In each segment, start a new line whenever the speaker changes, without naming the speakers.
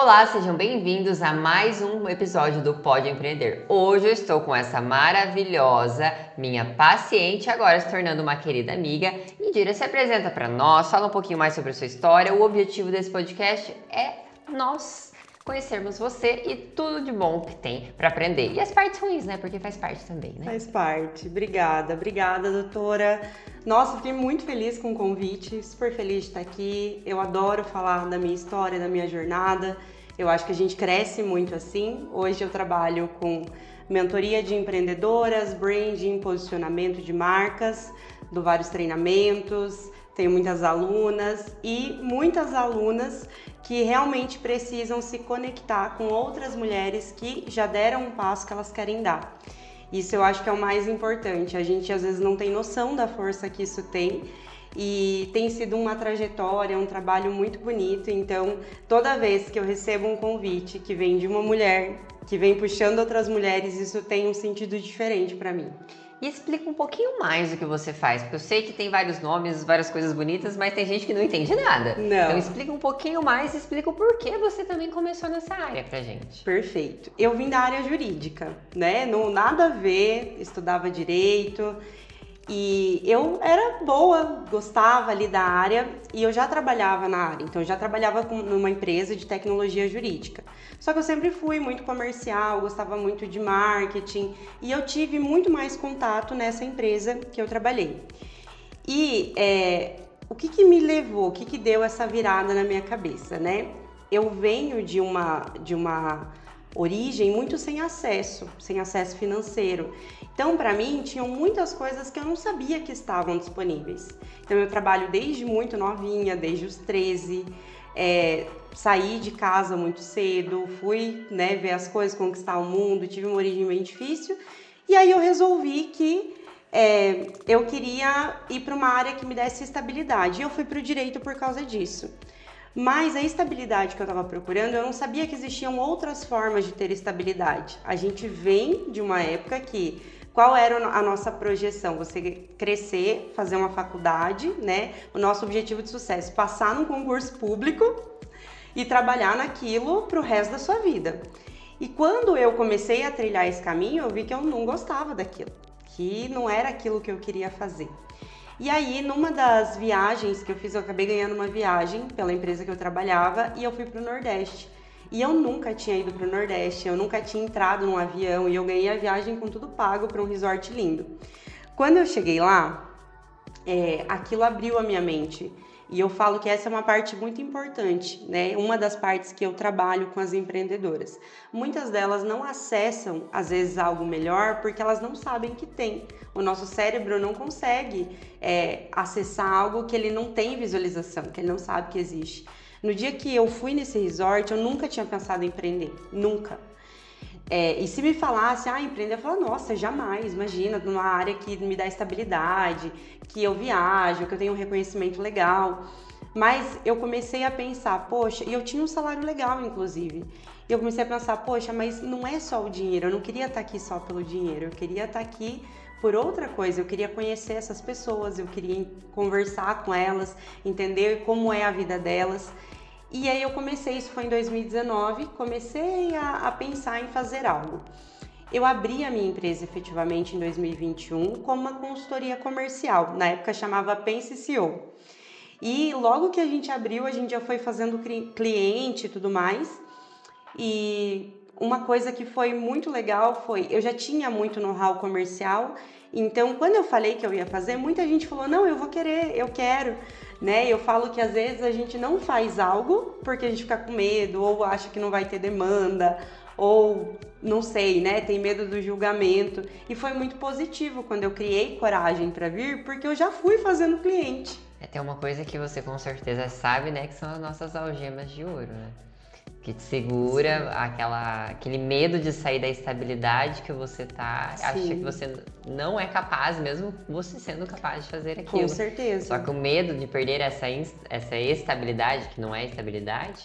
Olá, sejam bem-vindos a mais um episódio do Pode Empreender. Hoje eu estou com essa maravilhosa, minha paciente, agora se tornando uma querida amiga. Indira, se apresenta para nós, fala um pouquinho mais sobre a sua história. O objetivo desse podcast é nós conhecermos você e tudo de bom que tem para aprender. E as partes ruins, né? Porque faz parte também, né?
Faz parte. Obrigada, doutora. Nossa, fiquei muito feliz com o convite, super feliz de estar aqui. Eu adoro falar da minha história, da minha jornada. Eu acho que a gente cresce muito assim. Hoje eu trabalho com mentoria de empreendedoras, branding, posicionamento de marcas, dou vários treinamentos, tenho muitas alunas que realmente precisam se conectar com outras mulheres que já deram um passo que elas querem dar. Isso eu acho que é o mais importante. A gente às vezes não tem noção da força que isso tem e tem sido uma trajetória, um trabalho muito bonito. Então, toda vez que eu recebo um convite que vem de uma mulher, que vem puxando outras mulheres, isso tem um sentido diferente para mim.
E explica um pouquinho mais do que você faz, porque eu sei que tem vários nomes, várias coisas bonitas, mas tem gente que não entende nada.
Não.
Então explica um pouquinho mais e explica o porquê você também começou nessa área pra gente.
Perfeito. Eu vim da área jurídica, né? Não nada a ver, estudava direito e eu era boa, gostava ali da área e eu já trabalhava na área. Então eu já trabalhava numa empresa de tecnologia jurídica. Só que eu sempre fui muito comercial, gostava muito de marketing e eu tive muito mais contato nessa empresa que eu trabalhei. E o que me levou, o que deu essa virada na minha cabeça, né? Eu venho de uma origem muito sem acesso financeiro. Então, para mim, tinham muitas coisas que eu não sabia que estavam disponíveis. Então, eu trabalho desde muito novinha, desde os 13, saí de casa muito cedo, fui ver as coisas, conquistar o mundo, tive uma origem bem difícil. E aí eu resolvi que eu queria ir para uma área que me desse estabilidade. E eu fui para o direito por causa disso. Mas a estabilidade que eu estava procurando, eu não sabia que existiam outras formas de ter estabilidade. A gente vem de uma época que, qual era a nossa projeção? Você crescer, fazer uma faculdade, né? O nosso objetivo de sucesso, passar num concurso público e trabalhar naquilo para o resto da sua vida. E quando eu comecei a trilhar esse caminho, eu vi que eu não gostava daquilo, que não era aquilo que eu queria fazer. E aí, numa das viagens que eu fiz, eu acabei ganhando uma viagem pela empresa que eu trabalhava e eu fui pro Nordeste. E eu nunca tinha ido pro Nordeste, eu nunca tinha entrado num avião e eu ganhei a viagem com tudo pago para um resort lindo. Quando eu cheguei lá, aquilo abriu a minha mente. E eu falo que essa é uma parte muito importante, né? Uma das partes que eu trabalho com as empreendedoras. Muitas delas não acessam, às vezes, algo melhor porque elas não sabem que tem. O nosso cérebro não consegue acessar algo que ele não tem visualização, que ele não sabe que existe. No dia que eu fui nesse resort, eu nunca tinha pensado em empreender, nunca. E se me falasse, empreender, eu falo, nossa, jamais, imagina, numa área que me dá estabilidade, que eu viajo, que eu tenho um reconhecimento legal. Mas eu comecei a pensar, poxa, e eu tinha um salário legal, inclusive. E eu comecei a pensar, poxa, mas não é só o dinheiro, eu não queria estar aqui só pelo dinheiro, eu queria estar aqui por outra coisa, eu queria conhecer essas pessoas, eu queria conversar com elas, entender como é a vida delas. E aí eu comecei, isso foi em 2019, comecei a pensar em fazer algo. Eu abri a minha empresa efetivamente em 2021 como uma consultoria comercial, na época chamava Pense CEO. E logo que a gente abriu, a gente já foi fazendo cliente e tudo mais. E uma coisa que foi muito legal eu já tinha muito know-how comercial, então quando eu falei que eu ia fazer, muita gente falou, não, eu vou querer, eu quero. Eu falo que às vezes a gente não faz algo porque a gente fica com medo, ou acha que não vai ter demanda, ou não sei, tem medo do julgamento. E foi muito positivo quando eu criei coragem para vir, porque eu já fui fazendo cliente.
Tem uma coisa que você com certeza sabe, né, que são as nossas algemas de ouro, né? Que te segura aquele medo de sair da estabilidade que você acha que você não é capaz, mesmo você sendo capaz de fazer aquilo.
Com certeza.
Só que o medo de perder essa estabilidade, que não é estabilidade,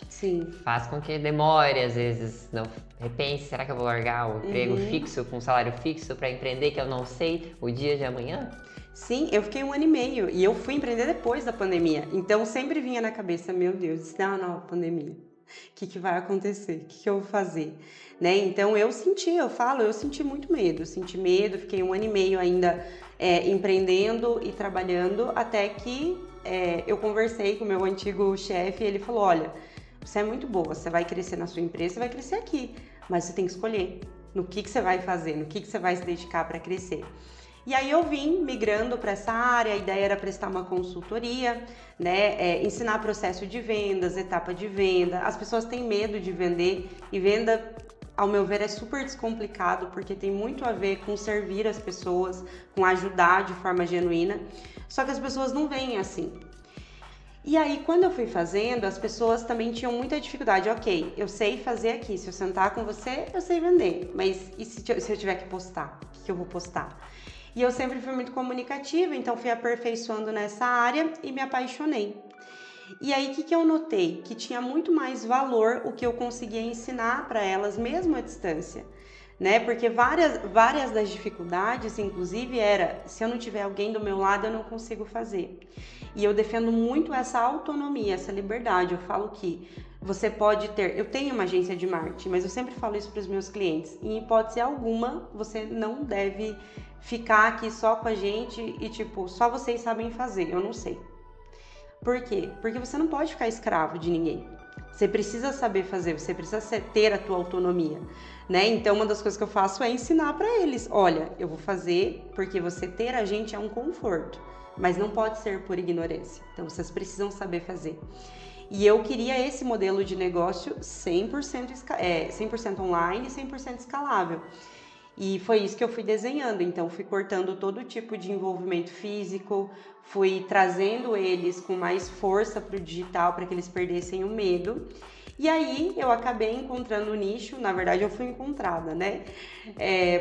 faz com que demore, às vezes, não repense, será que eu vou largar o emprego fixo, com salário fixo para empreender, que eu não sei o dia de amanhã?
Sim, eu fiquei 1 ano e meio e eu fui empreender depois da pandemia. Então sempre vinha na cabeça, meu Deus, isso dá uma nova pandemia. O que vai acontecer? O que eu vou fazer? Né? Então eu senti muito medo. Senti medo, fiquei 1 ano e meio ainda empreendendo e trabalhando, até que eu conversei com o meu antigo chefe e ele falou: olha, você é muito boa, você vai crescer na sua empresa, você vai crescer aqui, mas você tem que escolher no que você vai fazer, no que você vai se dedicar para crescer. E aí eu vim migrando para essa área, a ideia era prestar uma consultoria, né, ensinar processo de vendas, etapa de venda. As pessoas têm medo de vender e venda, ao meu ver, é super descomplicado porque tem muito a ver com servir as pessoas, com ajudar de forma genuína, só que as pessoas não veem assim. E aí, quando eu fui fazendo, as pessoas também tinham muita dificuldade. Ok, eu sei fazer aqui, se eu sentar com você, eu sei vender, mas e se eu tiver que postar? O que eu vou postar? E eu sempre fui muito comunicativa, então fui aperfeiçoando nessa área e me apaixonei. E aí, o que eu notei? Que tinha muito mais valor o que eu conseguia ensinar para elas, mesmo à distância. Né? Porque várias das dificuldades, inclusive, era se eu não tiver alguém do meu lado, eu não consigo fazer. E eu defendo muito essa autonomia, essa liberdade. Eu falo que você pode ter... Eu tenho uma agência de marketing, mas eu sempre falo isso para os meus clientes. Em hipótese alguma, você não deve ficar aqui só com a gente e, tipo, só vocês sabem fazer. Eu não sei. Por quê? Porque você não pode ficar escravo de ninguém. Você precisa saber fazer, você precisa ter a tua autonomia, né? Então, uma das coisas que eu faço é ensinar para eles. Olha, eu vou fazer porque você ter a gente é um conforto, mas não pode ser por ignorância. Então, vocês precisam saber fazer. E eu queria esse modelo de negócio 100% online e 100% escalável. E foi isso que eu fui desenhando, então fui cortando todo tipo de envolvimento físico, fui trazendo eles com mais força para o digital, para que eles perdessem o medo. E aí eu acabei encontrando o nicho, na verdade eu fui encontrada, né?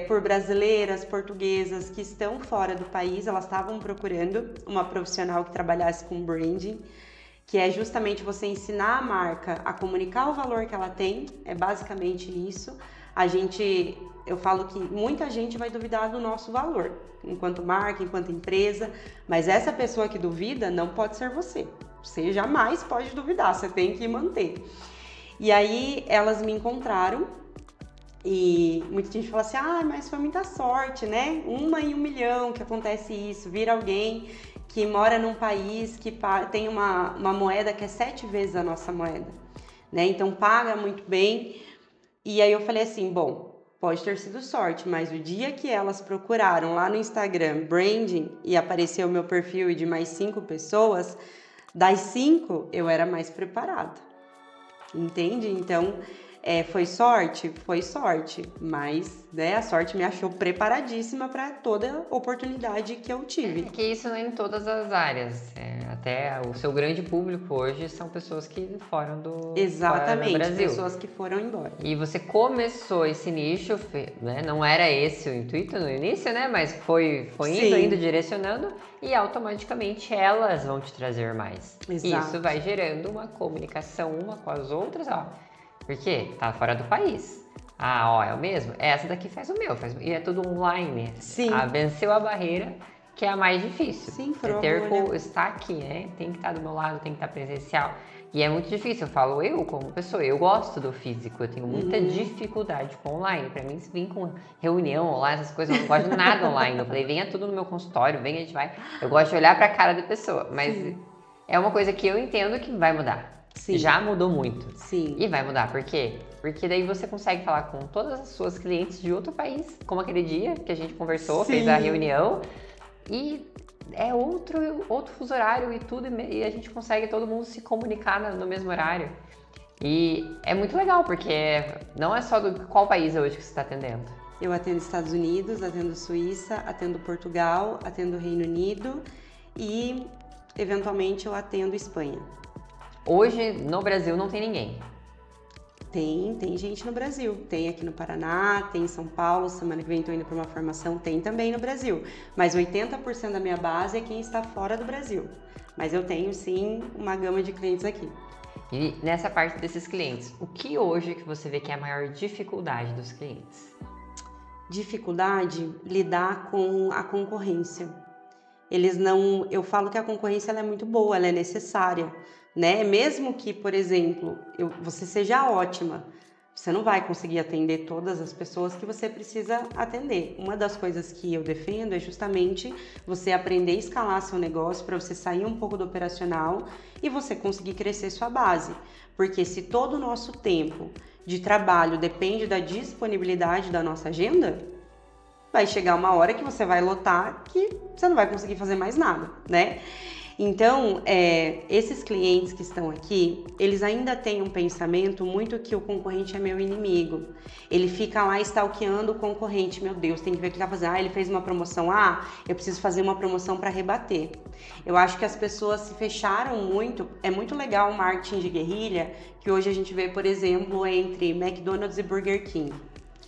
Por brasileiras, portuguesas que estão fora do país, elas estavam procurando uma profissional que trabalhasse com branding, que é justamente você ensinar a marca a comunicar o valor que ela tem, é basicamente isso. Eu falo que muita gente vai duvidar do nosso valor, enquanto marca, enquanto empresa, mas essa pessoa que duvida não pode ser você. Você jamais pode duvidar, você tem que manter. E aí elas me encontraram e muita gente fala assim: mas foi muita sorte, né? 1 em 1 milhão que acontece isso, vira alguém que mora num país que tem uma moeda que é 7 vezes a nossa moeda, né? Então paga muito bem. E aí eu falei assim, bom, pode ter sido sorte, mas o dia que elas procuraram lá no Instagram branding e apareceu o meu perfil e de mais 5 pessoas, das 5 eu era mais preparada, entende? Então, foi sorte? Foi sorte, mas né, a sorte me achou preparadíssima para toda oportunidade que eu tive.
Que isso não é em todas as áreas. Até o seu grande público hoje são pessoas que foram do Brasil.
Pessoas que foram embora.
E você começou esse nicho, né? Não era esse o intuito no início, né? Mas foi indo, direcionando e automaticamente elas vão te trazer mais.
Exato.
Isso vai gerando uma comunicação uma com as outras, ó. Porque tá fora do país. É o mesmo? Essa daqui faz o meu. E é tudo online.
Sim.
Venceu a barreira, que é a mais difícil.
Sim,
estar aqui, né? Tem que estar do meu lado, tem que estar presencial. E é muito difícil. Eu falo, eu como pessoa, eu gosto do físico. Eu tenho muita dificuldade com online. Pra mim, se vir com reunião online, essas coisas, eu não gosto de nada online. Eu falei, venha tudo no meu consultório, venha, a gente vai. Eu gosto de olhar pra cara da pessoa. Mas é uma coisa que eu entendo que vai mudar.
Sim.
Já mudou muito.
Sim.
E vai mudar, por quê? Porque daí você consegue falar com todas as suas clientes de outro país, como aquele dia que a gente conversou, fez a reunião, e é outro fuso horário e tudo, e a gente consegue todo mundo se comunicar no mesmo horário. E é muito legal, porque não é só qual país hoje que você está atendendo.
Eu atendo Estados Unidos, atendo Suíça, atendo Portugal, atendo Reino Unido e, eventualmente, eu atendo Espanha.
Hoje, no Brasil, não tem ninguém.
Tem gente no Brasil. Tem aqui no Paraná, tem em São Paulo, semana que vem estou indo para uma formação, tem também no Brasil. Mas 80% da minha base é quem está fora do Brasil. Mas eu tenho, sim, uma gama de clientes aqui.
E nessa parte desses clientes, o que hoje que você vê que é a maior dificuldade dos clientes?
Dificuldade, lidar com a concorrência. Eu falo que a concorrência ela é muito boa, ela é necessária, né? Mesmo que, por exemplo, você seja ótima, você não vai conseguir atender todas as pessoas que você precisa atender. Uma das coisas que eu defendo é justamente você aprender a escalar seu negócio para você sair um pouco do operacional e você conseguir crescer sua base. Porque se todo o nosso tempo de trabalho depende da disponibilidade da nossa agenda, vai chegar uma hora que você vai lotar que você não vai conseguir fazer mais nada, né? Então, esses clientes que estão aqui, eles ainda têm um pensamento muito que o concorrente é meu inimigo. Ele fica lá stalkeando o concorrente. Meu Deus, tem que ver o que ele tá fazendo. Ele fez uma promoção. Eu preciso fazer uma promoção para rebater. Eu acho que as pessoas se fecharam muito. É muito legal o marketing de guerrilha, que hoje a gente vê, por exemplo, entre McDonald's e Burger King.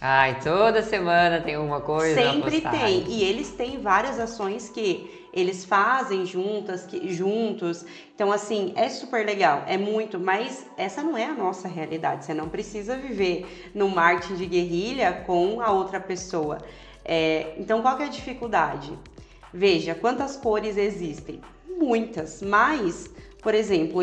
Ai, toda semana tem uma coisa.
Sempre tem. E eles têm várias ações que eles fazem juntos. Então, assim, é super legal. É muito, mas essa não é a nossa realidade. Você não precisa viver no marketing de guerrilha com a outra pessoa. Então, qual que é a dificuldade? Veja, quantas cores existem? Muitas, mas... Por exemplo,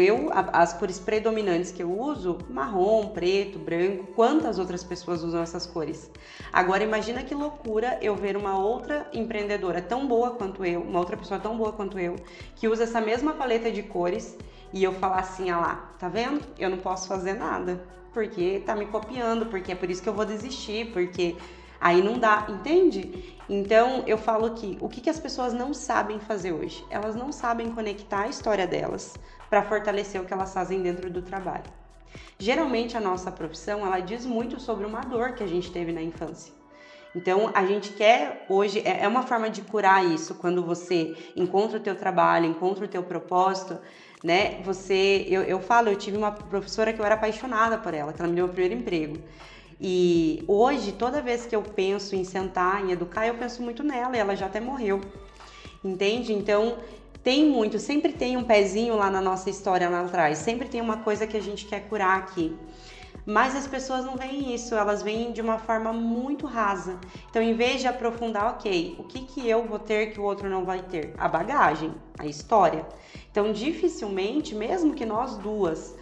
as cores predominantes que eu uso, marrom, preto, branco, quantas outras pessoas usam essas cores? Agora imagina que loucura eu ver uma outra empreendedora tão boa quanto eu, uma outra pessoa tão boa quanto eu, que usa essa mesma paleta de cores e eu falar assim, lá, tá vendo? Eu não posso fazer nada, porque tá me copiando, porque é por isso que eu vou desistir, porque... Aí não dá, entende? Então, eu falo que o que as pessoas não sabem fazer hoje? Elas não sabem conectar a história delas para fortalecer o que elas fazem dentro do trabalho. Geralmente, a nossa profissão, ela diz muito sobre uma dor que a gente teve na infância. Então, a gente quer hoje, é uma forma de curar isso, quando você encontra o teu trabalho, encontra o teu propósito, né? Eu tive uma professora que eu era apaixonada por ela, que ela me deu o primeiro emprego. E hoje, toda vez que eu penso em sentar, em educar, eu penso muito nela, e ela já até morreu, entende? Então, sempre tem um pezinho lá na nossa história lá atrás, sempre tem uma coisa que a gente quer curar aqui. Mas as pessoas não veem isso, elas veem de uma forma muito rasa. Então, em vez de aprofundar, ok, o que eu vou ter que o outro não vai ter? A bagagem, a história. Então, dificilmente, mesmo que nós duas...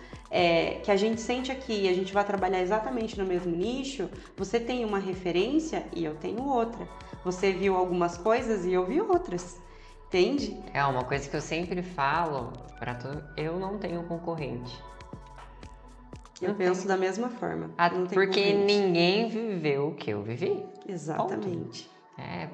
que a gente sente aqui e a gente vai trabalhar exatamente no mesmo nicho, você tem uma referência e eu tenho outra. Você viu algumas coisas e eu vi outras, entende?
É uma coisa que eu sempre falo para todo, eu não tenho concorrente.
Eu penso da mesma forma.
Porque ninguém viveu o que eu vivi.
Exatamente.
Ponto.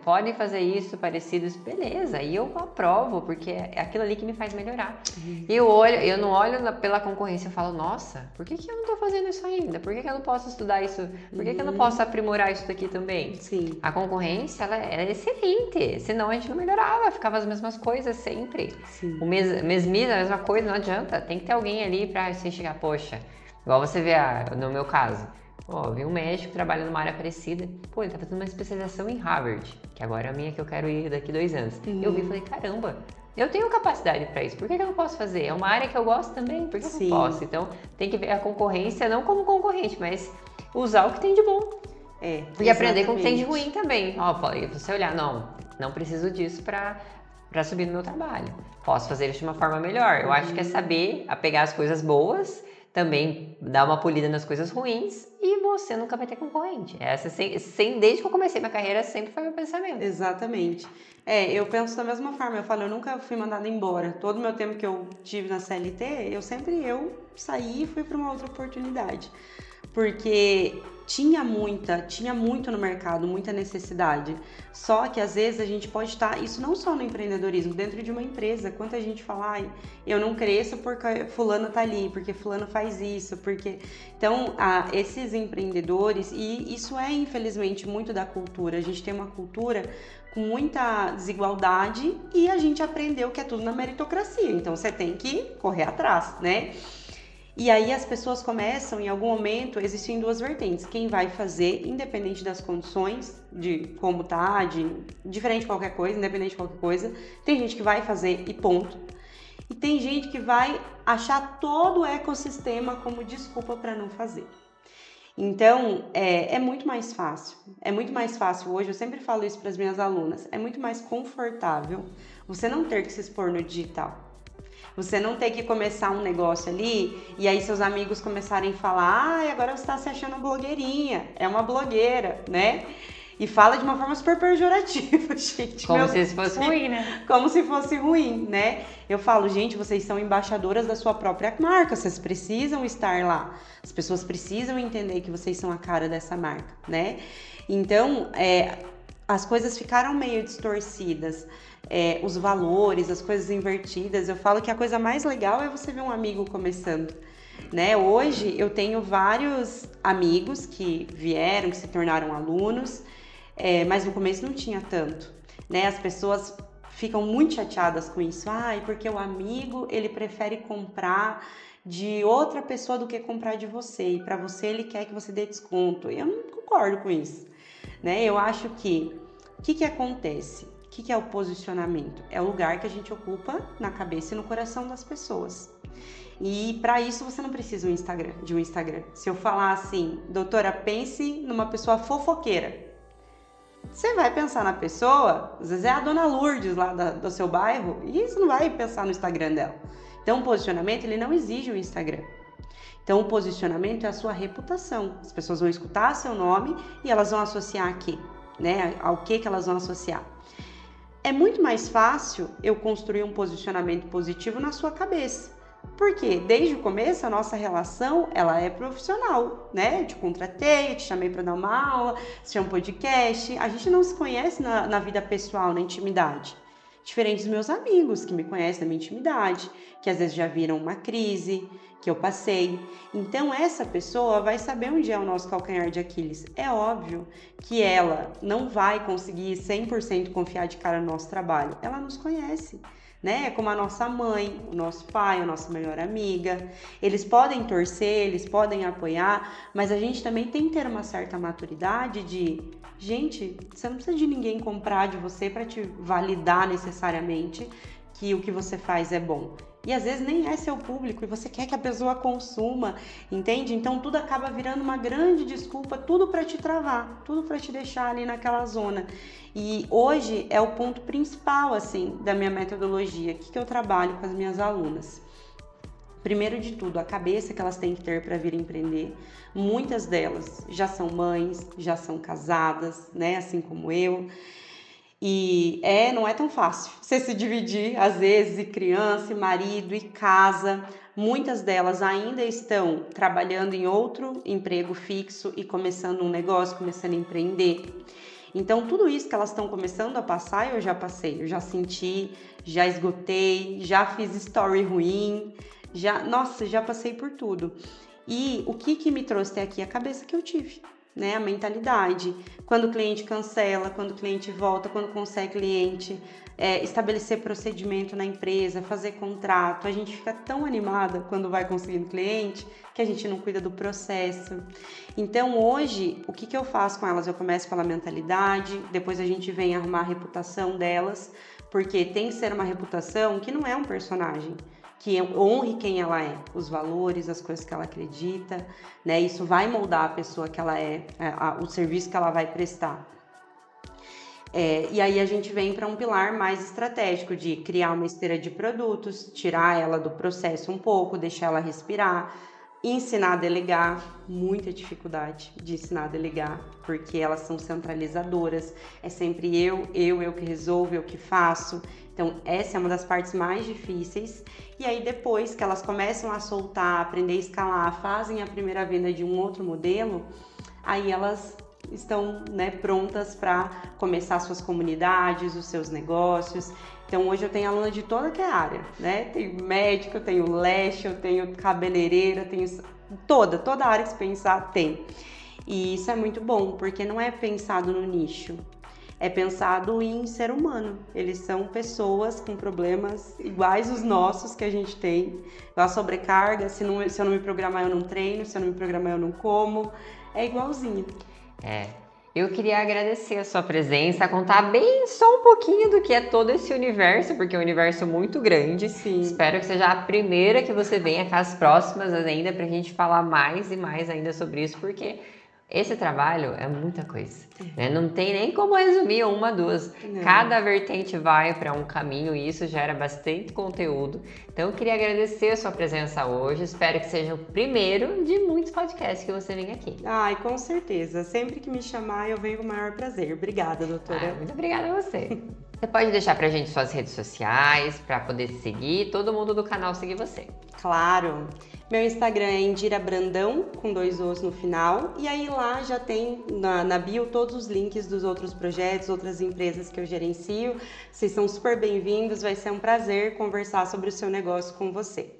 Podem fazer isso, parecidos, beleza, e eu aprovo, porque é aquilo ali que me faz melhorar. Eu não olho pela concorrência, eu falo, nossa, por que eu não tô fazendo isso ainda? Por que eu não posso estudar isso? Por que eu não posso aprimorar isso daqui também?
Sim.
A concorrência, ela é excelente, senão a gente não melhorava, ficava as mesmas coisas sempre.
Sim.
O mesmismo, a mesma coisa, não adianta, tem que ter alguém ali pra você chegar, poxa, igual você vê no meu caso. Eu vi um médico que trabalha numa área parecida. Ele tá fazendo uma especialização em Harvard, que agora é a minha que eu quero ir daqui 2 anos. Eu vi e falei, caramba, eu tenho capacidade para isso, por que eu não posso fazer? É uma área que eu gosto também, por que eu não posso? Então, tem que ver a concorrência não como concorrente, mas usar o que tem de bom. E aprender com o que tem de ruim também. Você olhar, não preciso disso para subir no meu trabalho. Posso fazer isso de uma forma melhor. Eu acho que é saber pegar as coisas boas, também dar uma polida nas coisas ruins e você nunca vai ter concorrente. Desde que eu comecei minha carreira, sempre foi meu pensamento.
Exatamente. Eu penso da mesma forma. Eu nunca fui mandada embora. Todo o meu tempo que eu tive na CLT, eu saí e fui para uma outra oportunidade. Porque tinha muito no mercado, muita necessidade. Só que às vezes a gente pode estar, isso não só no empreendedorismo, dentro de uma empresa, quanta gente fala, eu não cresço porque fulano tá ali, porque fulano faz isso, porque... Então, esses empreendedores, e isso é infelizmente muito da cultura, a gente tem uma cultura com muita desigualdade e a gente aprendeu que é tudo na meritocracia, então você tem que correr atrás, né? E aí as pessoas começam, em algum momento, existem 2 vertentes. Quem vai fazer, independente das condições, de como tá, diferente de qualquer coisa, independente de qualquer coisa. Tem gente que vai fazer e ponto. E tem gente que vai achar todo o ecossistema como desculpa para não fazer. Então, é muito mais fácil. É muito mais fácil hoje, eu sempre falo isso para as minhas alunas, é muito mais confortável você não ter que se expor no digital. Você não ter que começar um negócio ali e aí seus amigos começarem a falar, agora você tá se achando blogueirinha, é uma blogueira, né? E fala de uma forma super pejorativa, gente.
Como se isso fosse ruim, né?
Como se fosse ruim, né? Eu falo, gente, vocês são embaixadoras da sua própria marca, vocês precisam estar lá. As pessoas precisam entender que vocês são a cara dessa marca, né? Então, as coisas ficaram meio distorcidas. Os valores, as coisas invertidas. Eu falo que a coisa mais legal é você ver um amigo começando. Né? Hoje eu tenho vários amigos que vieram, que se tornaram alunos, mas no começo não tinha tanto, né? As pessoas ficam muito chateadas com isso. Porque o amigo, ele prefere comprar de outra pessoa do que comprar de você. E para você, ele quer que você dê desconto. Eu não concordo com isso, né? Eu acho que... O que acontece? O que é o posicionamento? É o lugar que a gente ocupa na cabeça e no coração das pessoas. E para isso você não precisa de um Instagram. Se eu falar assim, doutora, pense numa pessoa fofoqueira. Você vai pensar na pessoa, às vezes é a dona Lourdes lá do seu bairro, e você não vai pensar no Instagram dela. Então o posicionamento, ele não exige um Instagram. Então o posicionamento é a sua reputação. As pessoas vão escutar seu nome e elas vão associar a quê? Né? Ao que elas vão associar? É muito mais fácil eu construir um posicionamento positivo na sua cabeça. Porque desde o começo a nossa relação, ela é profissional, né? Eu te contratei, eu te chamei para dar uma aula, assistir um podcast. A gente não se conhece na vida pessoal, na intimidade. Diferente dos meus amigos que me conhecem na minha intimidade, que às vezes já viram uma crise que eu passei. Então essa pessoa vai saber onde é o nosso calcanhar de Aquiles. É óbvio que ela não vai conseguir 100% confiar de cara no nosso trabalho. Ela nos conhece. Né? Como a nossa mãe, o nosso pai, a nossa melhor amiga. Eles podem torcer, eles podem apoiar, mas a gente também tem que ter uma certa maturidade de... Gente, você não precisa de ninguém comprar de você para te validar necessariamente que o que você faz é bom. E às vezes nem é seu público e você quer que a pessoa consuma, entende? Então tudo acaba virando uma grande desculpa, tudo para te travar, tudo para te deixar ali naquela zona. E hoje é o ponto principal, assim, da minha metodologia, que eu trabalho com as minhas alunas. Primeiro de tudo, a cabeça que elas têm que ter para vir empreender. Muitas delas já são mães, já são casadas, né? Assim como eu. E não é tão fácil você se dividir, às vezes, e criança, e marido, e casa. Muitas delas ainda estão trabalhando em outro emprego fixo e começando um negócio, começando a empreender. Então, tudo isso que elas estão começando a passar, eu já passei, eu já senti, já esgotei, já fiz story ruim, já passei por tudo. E o que me trouxe até aqui? A cabeça que eu tive. Né, a mentalidade, quando o cliente cancela, quando o cliente volta, quando consegue cliente, estabelecer procedimento na empresa, fazer contrato, a gente fica tão animada quando vai conseguindo cliente que a gente não cuida do processo. Então hoje, o que eu faço com elas? Eu começo pela mentalidade, depois a gente vem arrumar a reputação delas, porque tem que ser uma reputação que não é um personagem, que honre quem ela é, os valores, as coisas que ela acredita, né? Isso vai moldar a pessoa que ela é, o serviço que ela vai prestar. E aí a gente vem para um pilar mais estratégico de criar uma esteira de produtos, tirar ela do processo um pouco, deixar ela respirar, ensinar a delegar, muita dificuldade de ensinar a delegar, porque elas são centralizadoras, é sempre eu que resolvo, eu que faço. Então essa é uma das partes mais difíceis. E aí depois que elas começam a soltar, aprender a escalar, fazem a primeira venda de um outro modelo, aí elas estão, né, prontas para começar suas comunidades, os seus negócios. Então hoje eu tenho aluna de toda que é área, né? Tenho médico, eu tenho leste, eu tenho cabeleireira, tenho toda área que você pensar tem. E isso é muito bom, porque não é pensado no nicho, é pensado em ser humano. Eles são pessoas com problemas iguais os nossos que a gente tem. A sobrecarga, se eu não me programar eu não treino, se eu não me programar eu não como, é igualzinho.
Eu queria agradecer a sua presença, contar bem só um pouquinho do que é todo esse universo, porque é um universo muito grande.
Sim.
Espero que seja a primeira que você venha com as próximas ainda, pra gente falar mais e mais ainda sobre isso, porque Esse trabalho é muita coisa, né? Não tem nem como resumir uma, duas.
Não.
Cada vertente vai para um caminho e isso gera bastante conteúdo. Então, eu queria agradecer a sua presença hoje. Espero que seja o primeiro de muitos podcasts que você venha aqui.
Ai, com certeza. Sempre que me chamar, eu venho com o maior prazer. Obrigada, doutora.
Muito obrigada a você. Você pode deixar pra gente suas redes sociais, para poder seguir, todo mundo do canal seguir você.
Claro. Meu Instagram é Indira Brandão, com 2 Os no final. E aí lá já tem na bio todos os links dos outros projetos, outras empresas que eu gerencio. Vocês são super bem-vindos, vai ser um prazer conversar sobre o seu negócio com você.